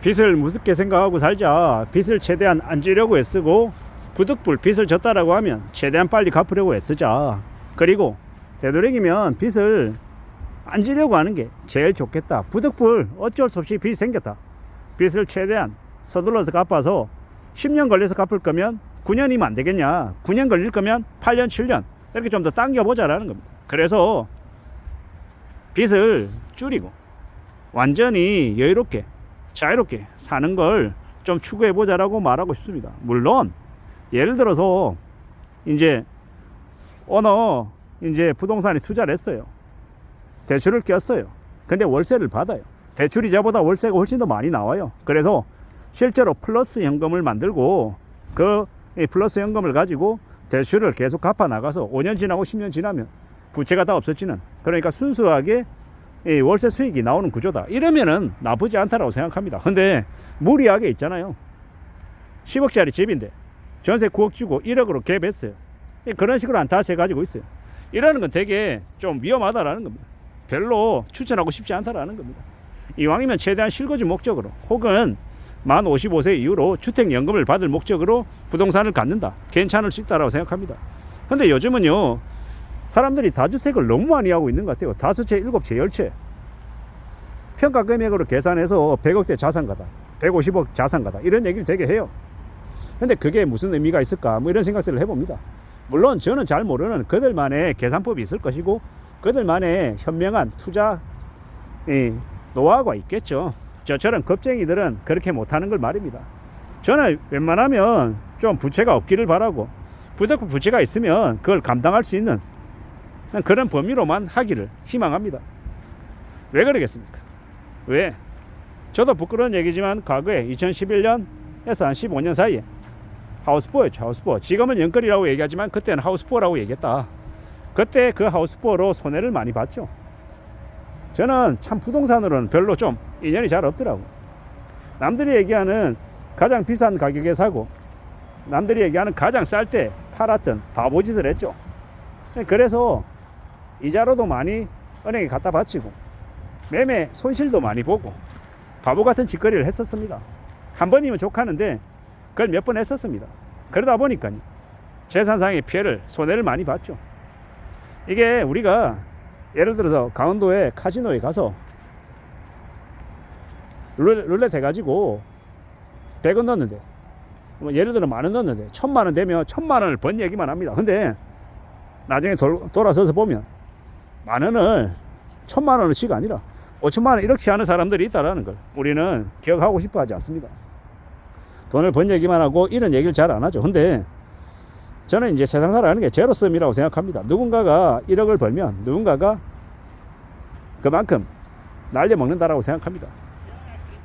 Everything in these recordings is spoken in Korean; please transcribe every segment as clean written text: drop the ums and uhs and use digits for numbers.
빚을 무섭게 생각하고 살자. 빚을 최대한 안 지려고 애쓰고, 부득불 빚을 졌다라고 하면 최대한 빨리 갚으려고 애쓰자. 그리고 되도록이면 빚을 안 지려고 하는 게 제일 좋겠다. 부득불 어쩔 수 없이 빚이 생겼다. 빚을 최대한 서둘러서 갚아서 10년 걸려서 갚을 거면 9년이면 안 되겠냐. 9년 걸릴 거면 8년, 7년 이렇게 좀 더 당겨보자라는 겁니다. 그래서 빚을 줄이고 완전히 여유롭게 자유롭게 사는 걸 좀 추구해보자라고 말하고 싶습니다. 물론 예를 들어서 이제 어느 이제 부동산에 투자를 했어요. 대출을 꼈어요. 근데 월세를 받아요. 대출 이자보다 월세가 훨씬 더 많이 나와요. 그래서 실제로 플러스 현금을 만들고 그 플러스 현금을 가지고 대출을 계속 갚아 나가서 5년 지나고 10년 지나면 부채가 다 없어지는, 그러니까 순수하게 월세 수익이 나오는 구조다. 이러면은 나쁘지 않다라고 생각합니다. 근데 무리하게 있잖아요. 10억짜리 집인데 전세 9억 주고 1억으로 갭했어요. 그런 식으로 안타치 해가지고 있어요. 이러는 건 되게 좀 위험하다라는 겁니다. 별로 추천하고 싶지 않다라는 겁니다. 이왕이면 최대한 실거주 목적으로 혹은 만 55세 이후로 주택연금을 받을 목적으로 부동산을 갖는다. 괜찮을 수 있다고 생각합니다. 근데 요즘은요, 사람들이 다주택을 너무 많이 하고 있는 것 같아요. 5채, 7채, 10채. 평가 금액으로 계산해서 100억대 자산가다, 150억 자산가다, 이런 얘기를 되게 해요. 근데 그게 무슨 의미가 있을까? 뭐 이런 생각들을 해봅니다. 물론 저는 잘 모르는 그들만의 계산법이 있을 것이고 그들만의 현명한 투자 노하우가 있겠죠. 저처럼 겁쟁이들은 그렇게 못하는 걸 말입니다. 저는 웬만하면 좀 부채가 없기를 바라고, 부득불 부채가 있으면 그걸 감당할 수 있는 그런 범위로만 하기를 희망합니다. 왜 그러겠습니까? 왜? 저도 부끄러운 얘기지만 과거에 2011년에서 한 15년 사이에 하우스포였죠. 하우스포. 지금은 영끌이라고 얘기하지만 그때는 하우스포라고 얘기했다. 그때 그 하우스포로 손해를 많이 봤죠. 저는 참 부동산으로는 별로 좀 인연이 잘 없더라고. 남들이 얘기하는 가장 비싼 가격에 사고 남들이 얘기하는 가장 쌀 때 팔았던 바보짓을 했죠. 그래서 이자로도 많이 은행에 갖다 바치고 매매 손실도 많이 보고 바보 같은 짓거리를 했었습니다. 한 번이면 족하는데 그걸 몇 번 했었습니다. 그러다 보니까 재산상의 피해를, 손해를 많이 봤죠. 이게 우리가 예를 들어서 강원도에 카지노에 가서 룰렛 해가지고 100원 넣었는데, 예를 들어 만원 넣었는데 1000만원 되면 1000만원을 번 얘기만 합니다. 근데 나중에 돌아서서 보면 만원을 1000만원어치가 아니라 5천만원 1억치 하는 사람들이 있다는 걸 우리는 기억하고 싶어 하지 않습니다. 돈을 번 얘기만 하고 이런 얘기를 잘 안 하죠. 근데 저는 이제 세상 살아가는 게 제로섬이라고 생각합니다. 누군가가 1억을 벌면 누군가가 그만큼 날려먹는다라고 생각합니다.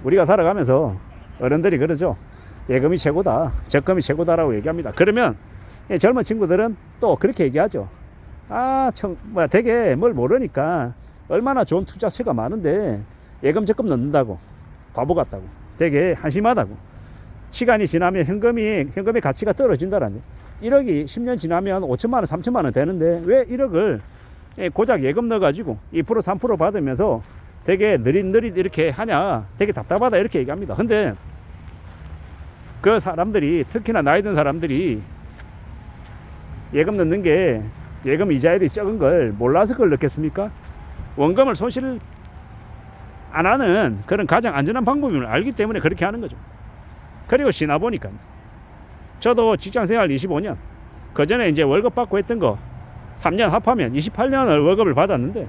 우리가 살아가면서 어른들이 그러죠. 예금이 최고다, 적금이 최고다라고 얘기합니다. 그러면 젊은 친구들은 또 그렇게 얘기하죠. 되게 뭘 모르니까 얼마나 좋은 투자처가 많은데 예금 적금 넣는다고 바보 같다고, 되게 한심하다고. 시간이 지나면 현금의 가치가 떨어진다라니. 1억이 10년 지나면 5천만원 3천만원 되는데 왜 1억을 고작 예금 넣어가지고 2% 3% 받으면서 되게 느릿느릿 이렇게 하냐, 되게 답답하다 이렇게 얘기합니다. 근데 그 사람들이, 특히나 나이 든 사람들이 예금 넣는 게 예금 이자율이 적은 걸 몰라서 그걸 넣겠습니까? 원금을 손실 안 하는 그런 가장 안전한 방법임을 알기 때문에 그렇게 하는 거죠. 그리고 지나 보니까 저도 직장생활 25년, 그 전에 이제 월급 받고 했던 거 3년 합하면 28년을 월급을 받았는데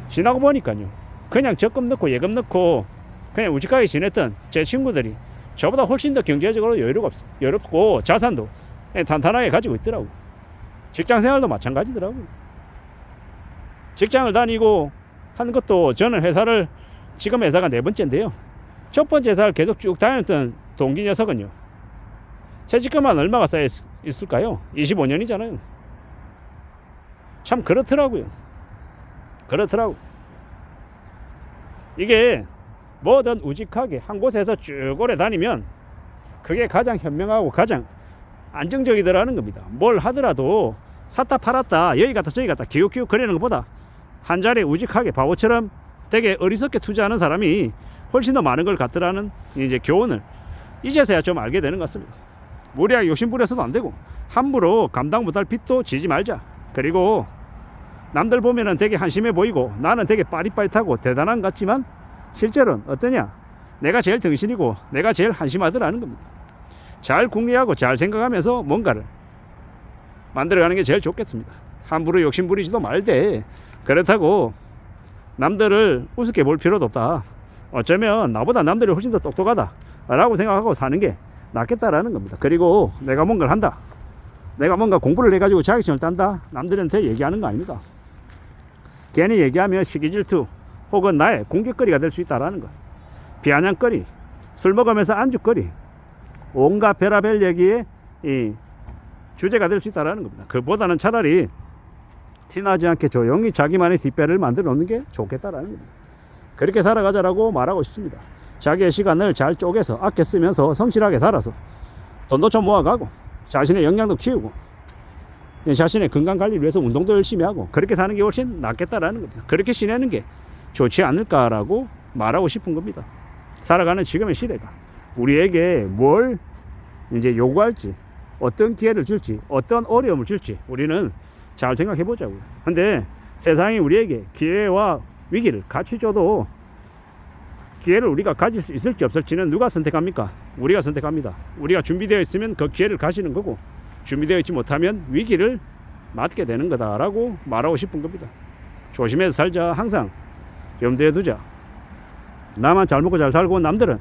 지나고 보니까요, 그냥 적금 넣고 예금 넣고 그냥 우직하게 지냈던 제 친구들이 저보다 훨씬 더 경제적으로 여유롭고 자산도 탄탄하게 가지고 있더라고. 직장생활도 마찬가지더라고요. 직장을 다니고 한 것도, 저는 지금 회사가 4번째인데요. 첫 번째 회사를 계속 쭉 다녔던 동기 녀석은요, 퇴직금만 얼마가 쌓여 있을까요? 25년이잖아요. 참 그렇더라고요. 이게 뭐든 우직하게 한 곳에서 쭉 오래 다니면 그게 가장 현명하고 가장 안정적이더라는 겁니다. 뭘 하더라도 샀다 팔았다 여기 갔다 저기 갔다 기웃기웃 거리는 것보다 한 자리에 우직하게 바보처럼 되게 어리석게 투자하는 사람이 훨씬 더 많은 걸 갖더라는 이제 교훈을 이제서야 좀 알게 되는 것 같습니다. 무리하게 욕심부려서도 안 되고 함부로 감당 못할 빚도 지지 말자. 그리고 남들 보면은 되게 한심해 보이고 나는 되게 빠릿빠릿하고 대단한 것 같지만 실제로는 어떠냐? 내가 제일 등신이고 내가 제일 한심하더라는 겁니다. 잘 궁리하고 잘 생각하면서 뭔가를 만들어가는 게 제일 좋겠습니다. 함부로 욕심 부리지도 말되 그렇다고 남들을 우습게 볼 필요도 없다. 어쩌면 나보다 남들이 훨씬 더 똑똑하다 라고 생각하고 사는 게 낫겠다라는 겁니다. 그리고 내가 뭔가를 한다, 내가 뭔가 공부를 해가지고 자격증을 딴다, 남들한테 얘기하는 거 아닙니다. 괜히 얘기하면 시기질투 혹은 나의 공격거리가 될 수 있다라는 것. 비아냥거리, 술 먹으면서 안주거리, 온갖 별의별 얘기에 이 주제가 될 수 있다는 겁니다. 그보다는 차라리 티나지 않게 조용히 자기만의 뒷배를 만들어 놓는 게 좋겠다라는 겁니다. 그렇게 살아가자라고 말하고 싶습니다. 자기의 시간을 잘 쪼개서 아껴 쓰면서 성실하게 살아서 돈도 좀 모아가고 자신의 역량도 키우고 자신의 건강관리를 위해서 운동도 열심히 하고 그렇게 사는 게 훨씬 낫겠다라는 겁니다. 그렇게 지내는 게 좋지 않을까라고 말하고 싶은 겁니다. 살아가는 지금의 시대가 우리에게 뭘 이제 요구할지, 어떤 기회를 줄지, 어떤 어려움을 줄지 우리는 잘 생각해 보자고요. 근데 세상이 우리에게 기회와 위기를 같이 줘도 기회를 우리가 가질 수 있을지 없을지는 누가 선택합니까? 우리가 선택합니다. 우리가 준비되어 있으면 그 기회를 가지는 거고 준비되어 있지 못하면 위기를 맞게 되는 거다라고 말하고 싶은 겁니다. 조심해서 살자. 항상 염두에 두자. 나만 잘 먹고 잘 살고 남들은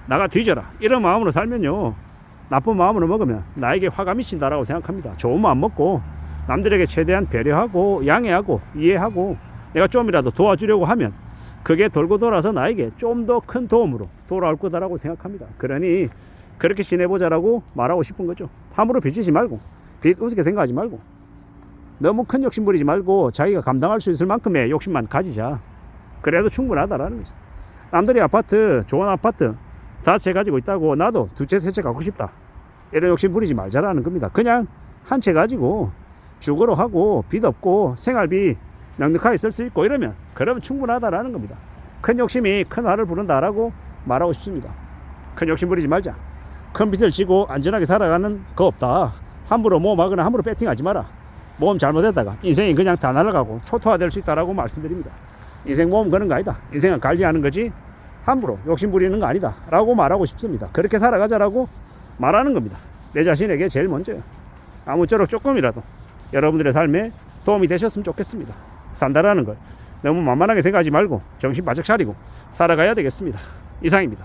나가 뒤져라 이런 마음으로 살면요, 나쁜 마음으로 먹으면 나에게 화가 미친다라고 생각합니다. 좋은 마음 먹고 남들에게 최대한 배려하고 양해하고 이해하고 내가 좀이라도 도와주려고 하면 그게 돌고 돌아서 나에게 좀 더 큰 도움으로 돌아올 거다라고 생각합니다. 그러니 그렇게 지내보자라고 말하고 싶은 거죠. 함부로 빚지지 말고 빚 우습게 생각하지 말고 너무 큰 욕심 부리지 말고 자기가 감당할 수 있을 만큼의 욕심만 가지자. 그래도 충분하다라는 거죠. 남들이 아파트, 좋은 아파트 다 채 가지고 있다고 나도 두 채, 세 채 갖고 싶다 이런 욕심 부리지 말자라는 겁니다. 그냥 한 채 가지고 주거로 하고 빚 없고 생활비 넉넉하게 쓸 수 있고 이러면 그러면 충분하다라는 겁니다. 큰 욕심이 큰 화를 부른다라고 말하고 싶습니다. 큰 욕심 부리지 말자. 큰 빚을 지고 안전하게 살아가는 거 없다. 함부로 모험하거나 함부로 배팅하지 마라. 모험 잘못했다가 인생이 그냥 다 날아가고 초토화될 수 있다라고 말씀드립니다. 인생 모험 그런 거 아니다. 인생은 관리하는 거지 함부로 욕심 부리는 거 아니다 라고 말하고 싶습니다. 그렇게 살아가자라고 말하는 겁니다. 내 자신에게 제일 먼저요. 아무쪼록 조금이라도 여러분들의 삶에 도움이 되셨으면 좋겠습니다. 산다라는 걸 너무 만만하게 생각하지 말고 정신 바짝 차리고 살아가야 되겠습니다. 이상입니다.